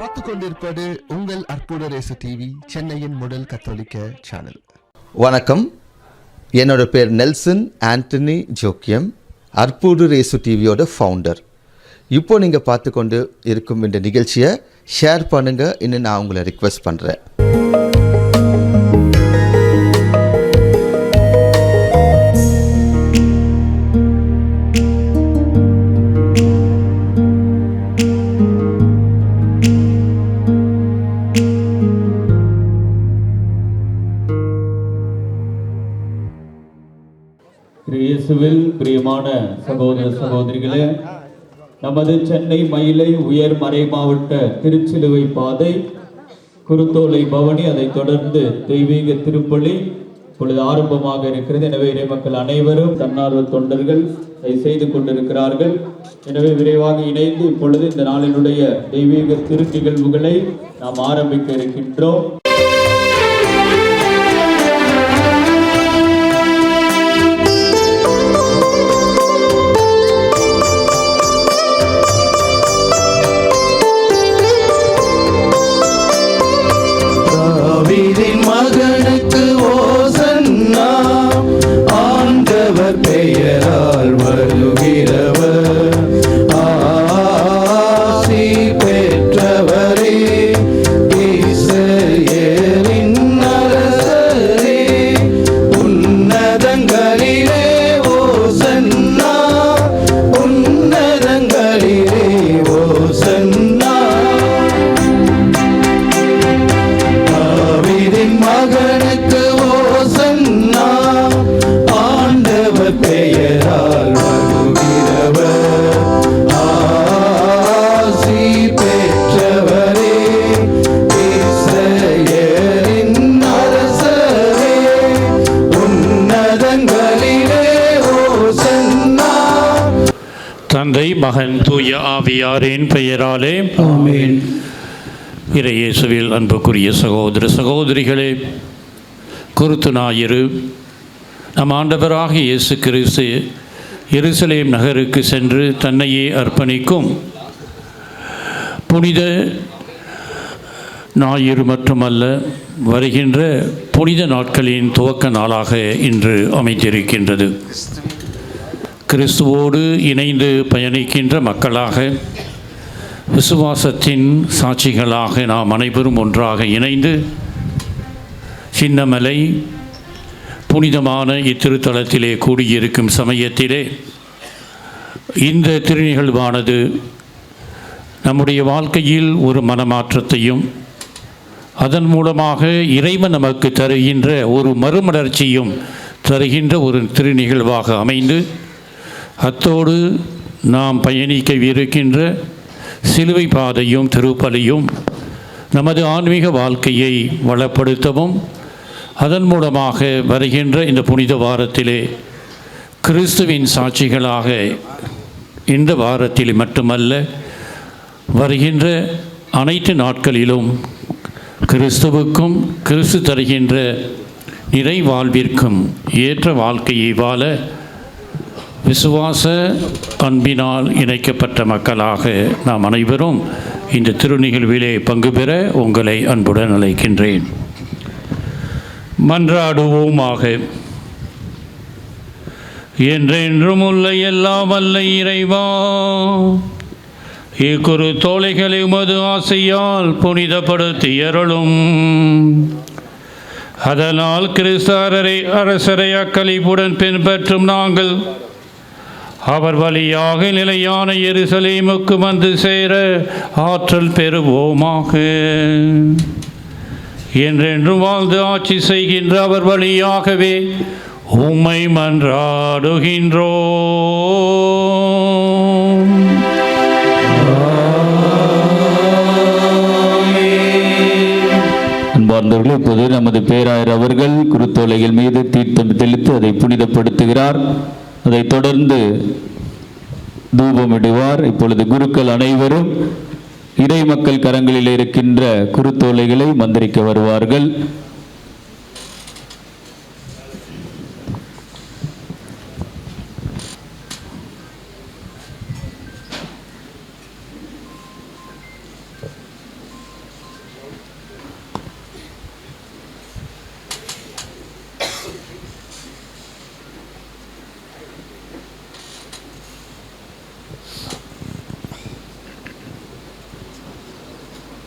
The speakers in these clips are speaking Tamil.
பார்த்து கொண்டிருப்பது உங்கள் அற்புத ரேசு டிவி, சென்னையின் முதல் கத்தோலிக்க சேனல். வணக்கம். என்னோட பேர் நெல்சன் ஆண்டனி ஜோக்கியம், அற்புத ரேசு டிவியோட ஃபவுண்டர். இப்போ நீங்கள் பார்த்து கொண்டு இருக்கும் இந்த நிகழ்ச்சியை ஷேர் பண்ணுங்கள் இன்னும் நான் உங்களை ரிக்வெஸ்ட் பண்ணுறேன். இயேசுவில் பிரியமான சகோதர சகோதரிகளே, நமது சென்னை மயிலை உயர் மறை மாவட்ட திருச்சிலுவை பாதை, குருத்தோலை பவனி, அதைத் தொடர்ந்து தெய்வீக திருப்பலி இப்பொழுது ஆரம்பமாக இருக்கிறது. எனவே இறைமக்கள் அனைவரும் தன்னார்வ தொண்டர்கள் அதை செய்து கொண்டிருக்கிறார்கள். எனவே விரைவாக இணைந்து இப்பொழுது இந்த நாளினுடைய தெய்வீக திரு நிகழ்வுகளை நாம் ஆரம்பிக்க இருக்கின்றோம். மகனுக்கு ஓசன்னா, ஆண்டவர் பெயரால் வருகிறவர், ஆசி பெற்றவரே, இஸ்ரவேலின் அரசரே, உன்னதங்களிலே ஓசன்னா, உன்னதங்களிலே ஓசன்னா. மகனுக்கு ஓசன்னா, ஆண்டவர் பெயரால் வருகிறவர், ஆசி பெற்றவரே, இஸ்ரவேலின் அரசரே, உன்னதங்களிலே ஓசன்னா. தந்தை, மகன், தூய ஆவியாரின் பெயராலே ஆமென். இறையேசுவில் அன்புக்குரிய சகோதர சகோதரிகளே, குருத்து ஞாயிறு நம் ஆண்டவராக இயேசு கிறிஸ்து எருசலேம் நகருக்கு சென்று தன்னையே அர்ப்பணிக்கும் புனித ஞாயிறு மட்டுமல்ல, வருகின்ற புனித நாட்களின் துவக்க நாளாக இன்று அமைந்திருக்கின்றது. கிறிஸ்துவோடு இணைந்து பயணிக்கின்ற மக்களாக, விசுவாசத்தின் சாட்சிகளாக நாம் அனைவரும் ஒன்றாக இணைந்து சின்னமலை புனிதமான இத்திருத்தலத்திலே கூடியிருக்கும் சமயத்திலே இந்த திருநிகழ்வானது நம்முடைய வாழ்க்கையில் ஒரு மனமாற்றத்தையும், அதன் மூலமாக இறைவன் நமக்கு தருகின்ற ஒரு மறுமலர்ச்சியும் தருகின்ற ஒரு திருநிகழ்வாக அமைந்து, அத்தோடு நாம் பயணிக்கவிருக்கின்ற சிலுவை பாதையும் திருப்பலியும் நமது ஆன்மீக வாழ்க்கையை வளப்படுத்தவும், அதன் மூலமாக வருகின்ற இந்த புனித வாரத்திலே கிறிஸ்துவின் சாட்சிகளாக இந்த வாரத்தில் மட்டுமல்ல, வருகின்ற அனைத்து நாட்களிலும் கிறிஸ்துவுக்கும் கிறிஸ்து தருகின்ற நிறை வாழ்விற்கும் ஏற்ற வாழ்க்கையை வாழ விசுவாச அன்பினால் இணைக்கப்பட்ட மக்களாக நாம் அனைவரும் இந்த திருநிகழ்விலே பங்கு பெற உங்களை அன்புடன் அழைக்கின்றேன். மன்றாடுவோமாக. என்றென்றும் உள்ள எல்லாம் வல்ல இறைவா, இக்குரு தோளைகளை உமது ஆசையால் புனிதப்படுத்தியருளும். அதனால் கிறிஸ்து அரசரை அக்களிப்புடன் பின்பற்றும் நாங்கள் அவர் வழியாக நிலையான எருசலேமுக்கு வந்து சேர ஆற்றல் பெறுவோமாக. என்றென்றும் வாழ்ந்து ஆட்சி செய்கின்ற அவர் வழியாகவே உம்மை மன்றாடுகின்றோம். அன்பார்ந்தவர்களே, இப்போது நமது பேராயர் அவர்கள் குருத்தோலைகள் மீது தீர்த்தம் தெளித்து அதை புனிதப்படுத்துகிறார். அதைத் தொடர்ந்து தூபமிடுவார். இப்பொழுது குருக்கள் அனைவரும் இறை மக்கள் கரங்களில் இருக்கின்ற குருத்தோலைகளை மந்திரிக்க வருவார்கள்.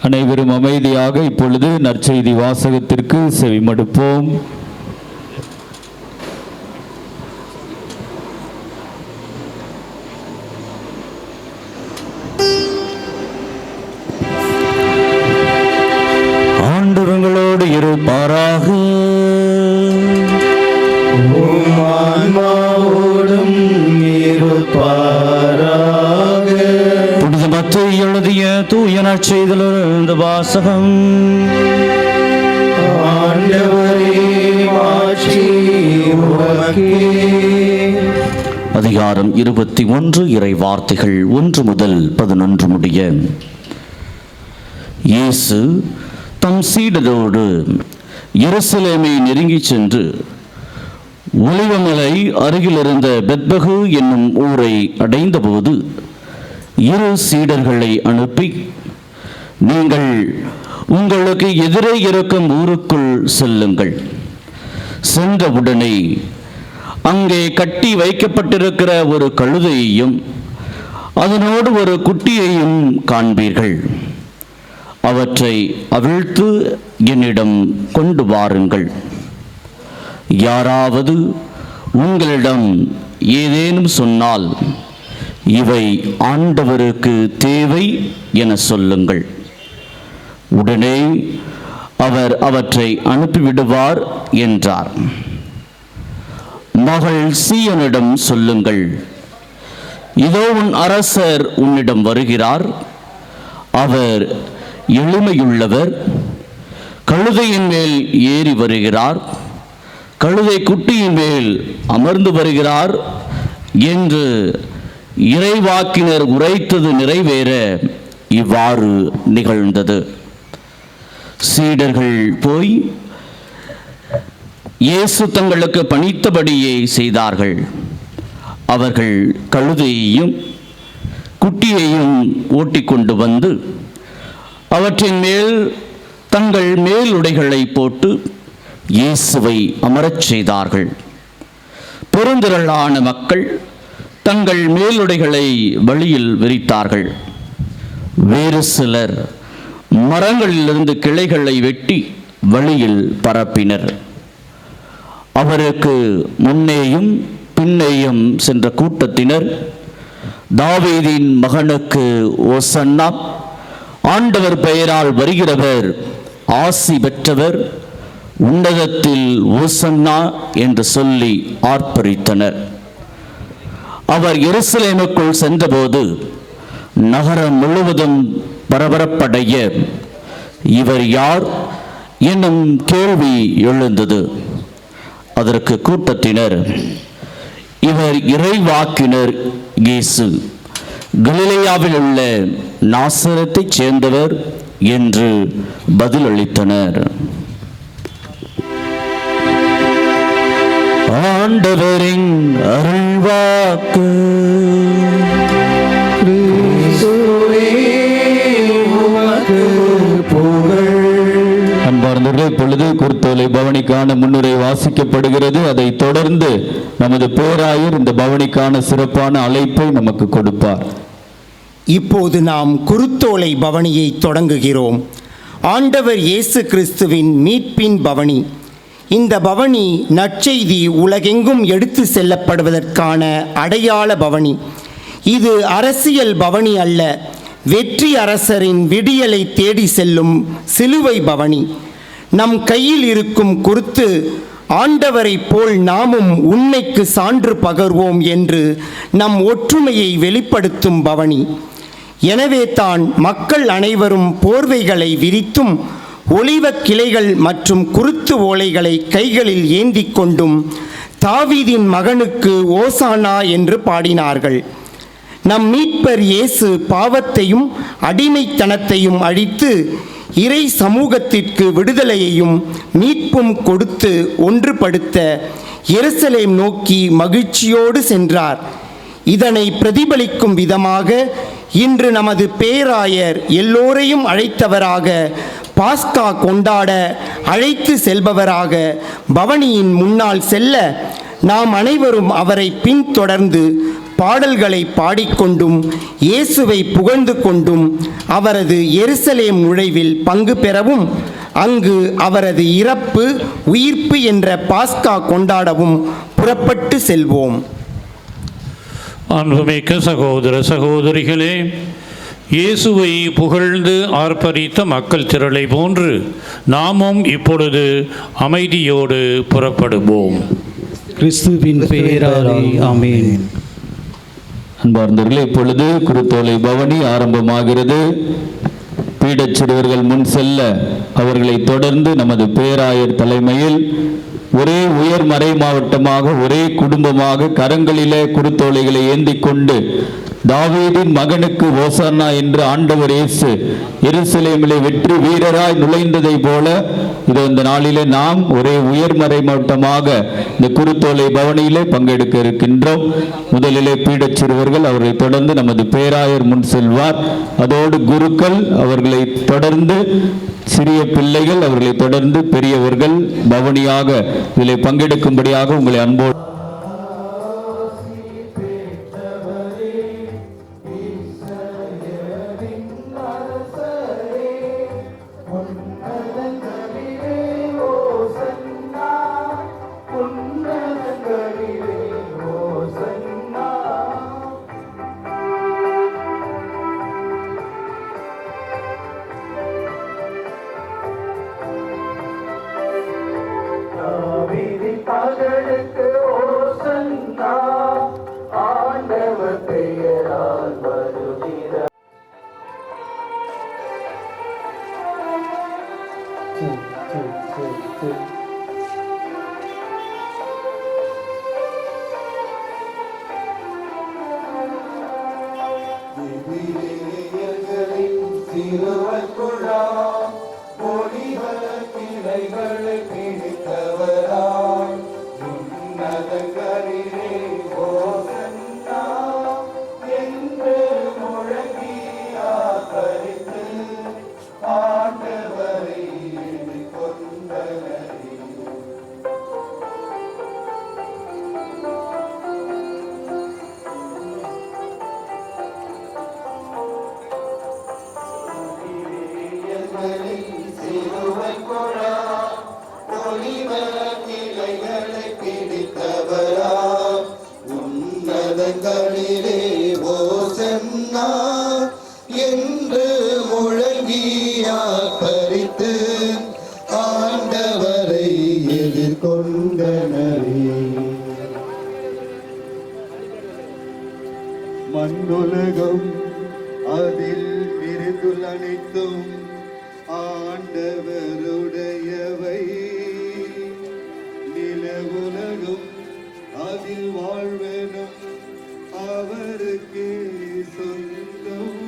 அனைவரும் அமைதியாக இப்பொழுது நற்செய்தி வாசகத்திற்கு செவிமடுப்போம். ஆண்டவங்களோடு இருப்பாராக. ஆன்மாவோடும் இருப்பாராக. புனித மத்தேயு எழுதிய தூய நற்செய்தியிலிருந்து வாசகம். ஆண்டவரே மாட்சி உமக்கே. அதிகாரம் 21 இறை வார்த்தைகள் 1 முதல் 11 முடிய. இயேசு தம் சீடரோடு எருசலேமை நெருங்கிச் சென்று ஒலிவமலை அருகிலிருந்த பெத்பகு என்னும் ஊரை அடைந்தபோது 2 சீடர்களை அனுப்பி, நீங்கள் உங்களுக்கு எதிரே இருக்கும் ஊருக்குள் செல்லுங்கள். சென்றவுடனே அங்கே கட்டி வைக்கப்பட்டிருக்கிற ஒரு கழுதையையும் அதனோடு ஒரு குட்டியையும் காண்பீர்கள். அவற்றை அவிழ்த்து என்னிடம் கொண்டு வாருங்கள். யாராவது உங்களிடம் ஏதேனும் சொன்னால், இவை ஆண்டவருக்கு தேவை என சொல்லுங்கள். உடனே அவர் அவற்றை அனுப்பிவிடுவார் என்றார். மகள் சீயோனிடம் சொல்லுங்கள், இதோ உன் அரசர் உன்னிடம் வருகிறார். அவர் எளிமையுள்ளவர், கழுதையின் மேல் ஏறி வருகிறார், கழுதை குட்டியின் மேல் அமர்ந்து வருகிறார் என்று இறைவாக்கினர் உரைத்தது நிறைவேற இவ்வாறு நிகழ்ந்தது. சீடர்கள் போய் இயேசு தங்களுக்கு பணித்தபடியே செய்தார்கள். அவர்கள் கழுதையையும் குட்டியையும் ஓட்டிக்கொண்டு வந்து அவற்றின் மேல் தங்கள் மேலுடைகளை போட்டு இயேசுவை அமரச் செய்தார்கள். பெருந்திரளான மக்கள் தங்கள் மேலுடைகளை வழியில் விரித்தார்கள். வேறு சிலர் மரங்களிலிருந்து கிளைகளை வெட்டி வழியில் பரப்பினர். அவருக்கு முன்னேயும் பின்னேயும் சென்ற கூட்டத்தினர், தாவீதின் மகனுக்கு ஓசன்னா, ஆண்டவர் பெயரால் வருகிறவர் ஆசி பெற்றவர், உன்னதத்தில் ஓசன்னா என்று சொல்லி ஆர்ப்பரித்தனர். அவர் எருசலேமுக்குள் சென்றபோது நகரம் முழுவதும் பரபரப்படைய, இவர் யார் என்னும் கேள்வி எழுந்தது. அதற்கு கூட்டத்தினர், இவர் இறைவாக்கினர் இயேசு, கலிலேயாவில் உள்ள நாசரத்தைச் சேர்ந்தவர் என்று பதிலளித்தனர். ஆண்டவரின் அருள்வாக்கு. அன்பார்ந்தவர்களே, இப்பொழுது குருத்தோலை பவனிக்கான முன்னுரை வாசிக்கப்படுகிறது. அதை தொடர்ந்து நமது பேராயர் இந்த பவனிக்கான சிறப்பான அழைப்பை நமக்கு கொடுப்பார். இப்போது நாம் குருத்தோலை பவனியை தொடங்குகிறோம். ஆண்டவர் இயேசு கிறிஸ்துவின் மீட்பின் பவனி. இந்த பவனி நற்செய்தி உலகெங்கும் எடுத்து செல்லப்படுவதற்கான அடையாள பவனி. இது அரசியல் பவனி அல்ல, வெற்றி அரசரின் விடியலை தேடி செல்லும் சிலுவை பவனி. நம் கையில் இருக்கும் குருத்து, ஆண்டவரைப் போல் நாமும் உண்மைக்கு சான்று பகர்வோம் என்று நம் ஒற்றுமையை வெளிப்படுத்தும் பவனி. எனவே தான் மக்கள் அனைவரும் போர்வைகளை விரித்தும் ஒலிவக் கிளைகள் மற்றும் குருத்து ஓலைகளை கைகளில் ஏந்தி கொண்டும் தாவீதின் மகனுக்கு ஓசானா என்று பாடினார்கள். நம் மீட்பர் இயேசு பாவத்தையும் அடிமைத்தனத்தையும் அழித்து இறை சமூகத்திற்கு விடுதலையையும் மீட்பும் கொடுத்து ஒன்றுபடுத்த எருசலேம் நோக்கி மகிழ்ச்சியோடு சென்றார். இதனை பிரதிபலிக்கும் விதமாக இன்று நமது பேராயர் எல்லோரையும் அழைத்தவராக, பாஸ்கா கொண்டாட அழைத்து செல்பவராக பவனியின் முன்னால் செல்ல நாம் அனைவரும் அவரை பின்தொடர்ந்து பாடல்களை பாடிக்கொண்டும் இயேசுவை புகழ்ந்து கொண்டும் அவரது எருசலேம் நுழைவில் பங்கு பெறவும் அங்கு அவரது இறப்பு உயிர்ப்பு என்ற பாஸ்கா கொண்டாடவும் புறப்பட்டு செல்வோம். அன்புமிக்க சகோதர சகோதரிகளே, இயேசுவை புகழ்ந்து ஆர்ப்பரித்த மக்கள் திரளை போன்று நாமும் இப்பொழுது அமைதியோடு புறப்படுவோம். கிறிஸ்துவின் பெயராலே ஆமென். அன்பார்ந்தவர்களே, இப்பொழுது குருத்தோலை பவனி ஆரம்பமாகிறது. பீடச் சிறுவர்கள் முன் செல்ல அவர்களை தொடர்ந்து நமது பேராயர் தலைமையில் ஒரே உயர் மறை மாவட்டமாக ஒரே குடும்பமாக கரங்களிலே குருத்தோலைகளை ஏந்தி கொண்டு தாவீதின் மகனுக்கு ஓசானா என்று ஆண்டவர் இயேசு எருசலேமிலே வெற்றி வீரராய் நுழைந்ததை போல இது இந்த நாளிலே நாம் ஒரே உயர்மறை மாவட்டமாக இந்த குருத்தோலை பவனியிலே பங்கெடுக்க இருக்கின்றோம். முதலிலே பீடச் சிறுவர்கள், அவர்களை தொடர்ந்து நமது பேராயர் முன் செல்வார். அதோடு குருக்கள், அவர்களை தொடர்ந்து சிறிய பிள்ளைகள், அவர்களை தொடர்ந்து பெரியவர்கள் பவனியாக இதில் பங்கெடுக்கும்படியாக உங்களை அன்போடு மண்ணுலகம் அதில் விரிந்துள்ள அனைத்தும் ஆண்டவருடையவை. நிலவுலகம் அதில் வாழ்வனும் அவருக்கு சொந்தம்.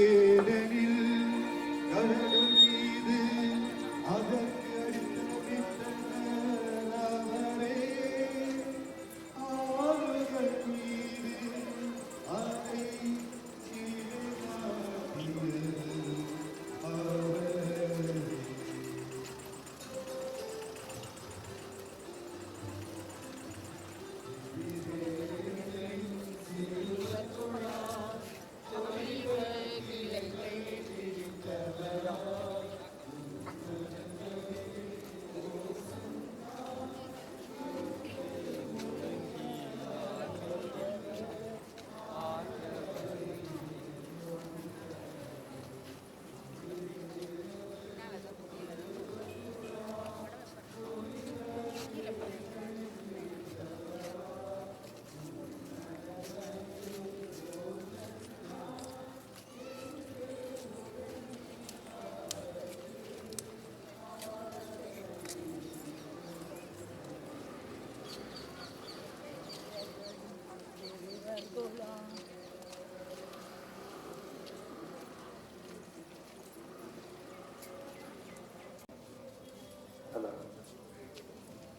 ஏனெனில் கடல் மீது அதற்கு அடித்தளமிட்டவர் அவரே. ஆறுகள் மீது அதை நிலைநாட்டியவர் அவரே.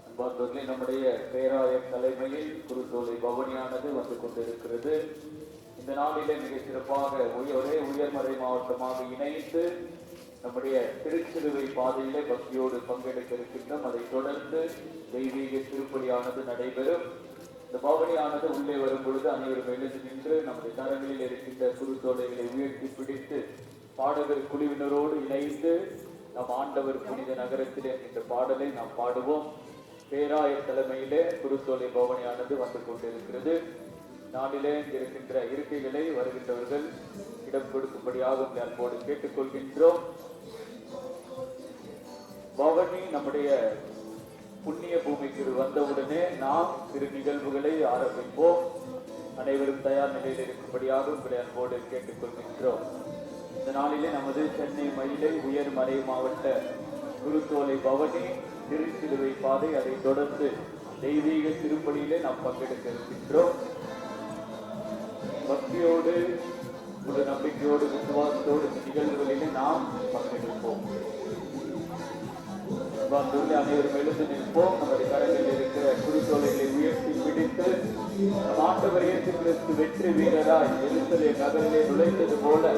அன்பார்ந்தவர்களே, நம்முடைய பேராயர் தலைமையில் குருத்தோலை பவனியானது வந்து கொண்டிருக்கிறது. இந்த நாளிலே மிக சிறப்பாக ஒரே உயர்மறை மாவட்டமாக இணைத்து நம்முடைய திருச்சிலுவை பாதையிலே பக்தியோடு பங்கெடுக்க இருக்கின்றோம். அதைத் தொடர்ந்து தெய்வீக திருப்பலியானது நடைபெறும். இந்த இந்த பவனியானது உள்ளே வரும் பொழுது அனைவரும் எழுந்து நின்று நம்முடைய கரங்களில் இருக்கின்ற குருத்தோலைகளை உயர்த்தி பிடித்து பாடகர் குழுவினரோடு இணைந்து நம் ஆண்டவர் புனித நகரத்திலே என்ற பாடலை நாம் பாடுவோம். பேராயர் தலைமையிலே குருத்தோலை பவனியானது வந்து கொண்டிருக்கிறது. நாளிலே இருக்கின்ற இருக்கைகளை வருகின்றவர்கள் இடம் கொடுக்கும்படியாக உங்களை அன்போடு கேட்டுக்கொள்கின்றோம். பவனி நம்முடைய புண்ணிய பூமிக்கு வந்தவுடனே நாம் சிறு நிகழ்வுகளை ஆரம்பிப்போம். அனைவரும் தயார் நிலையில் இருக்கும்படியாக உங்களை அன்போடு கேட்டுக்கொள்கின்றோம். இந்த நாளிலே நமது சென்னை மயிலை உயர் மறை மாவட்ட குருத்தோலை பவனி திருச்சிலுவை பாதை, அதை தொடர்ந்து தெய்வீக திருப்பலியிலே நாம் பங்கெடுக்க இருக்கின்றோம். பக்தியோடு ஒரு நம்பிக்கையோடு விசுவாசத்தோடு இந்த நிகழ்வுகளிலே நாம் பங்கெடுப்போம். அனைவரும் எழுந்து நிற்போம். நமது கரங்களில் இருக்கிற குருத்தோலைகளை உயர்த்தி பிடித்து ஆண்டவர் இயேசு கிறிஸ்து வெற்றி வீரராய் எருசலேம் நகரிலே நுழைந்தது போல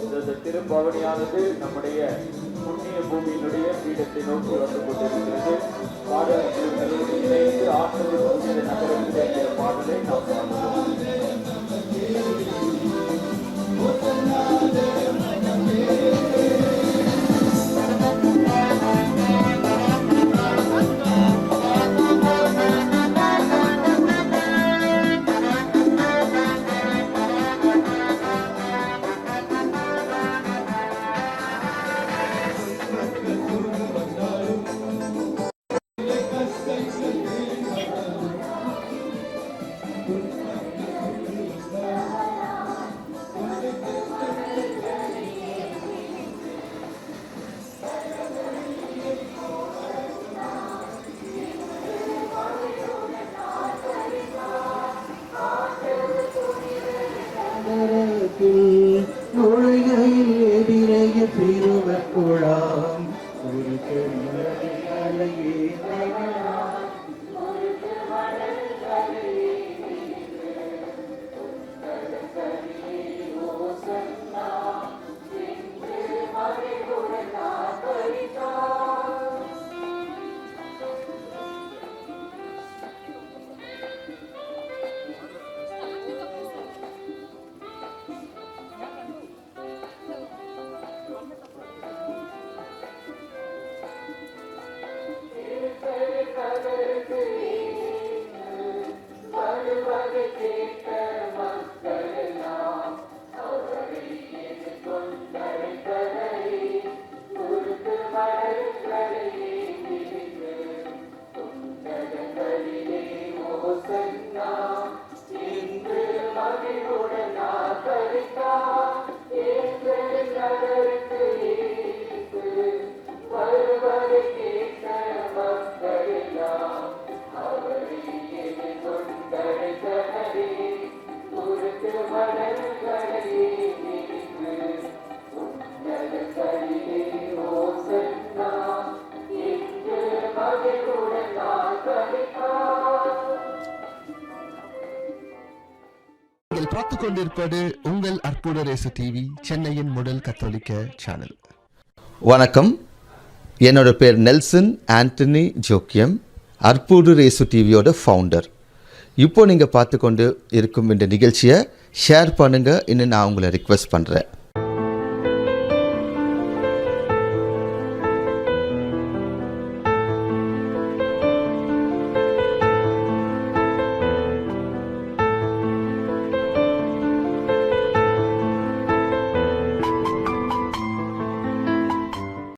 இந்த திருப்பவனியானது நம்முடைய புண்ணிய பூமியினுடைய பீடத்தை நோக்கி வந்து கொண்டிருக்கிறது. பாடல்களோடு இணைந்து ஆண்டவர் புனித நகரத்திலே என்கிற பாடலை நாம் பாடுவோம். நுழைகையில் எதிரைய சிறுவர் குழாம் ஒரு பெருமலையே நீங்கள் பார்த்துக் கொண்டிருப்பது உங்கள் அற்புத ரேசு டிவி, சென்னையின் முதல் கத்தோலிக்க சேனல். வணக்கம். என்னோட பேர் நெல்சன் ஆண்டனி ஜோக்கியம், அற்புத ரேசு டிவியோட ஃபவுண்டர். இப்போ நீங்கள் பார்த்து கொண்டு இருக்கும் இந்த நிகழ்ச்சியை ஷேர் பண்ணுங்கள் இன்னும் நான் உங்களை ரிக்வெஸ்ட் பண்ணுறேன்.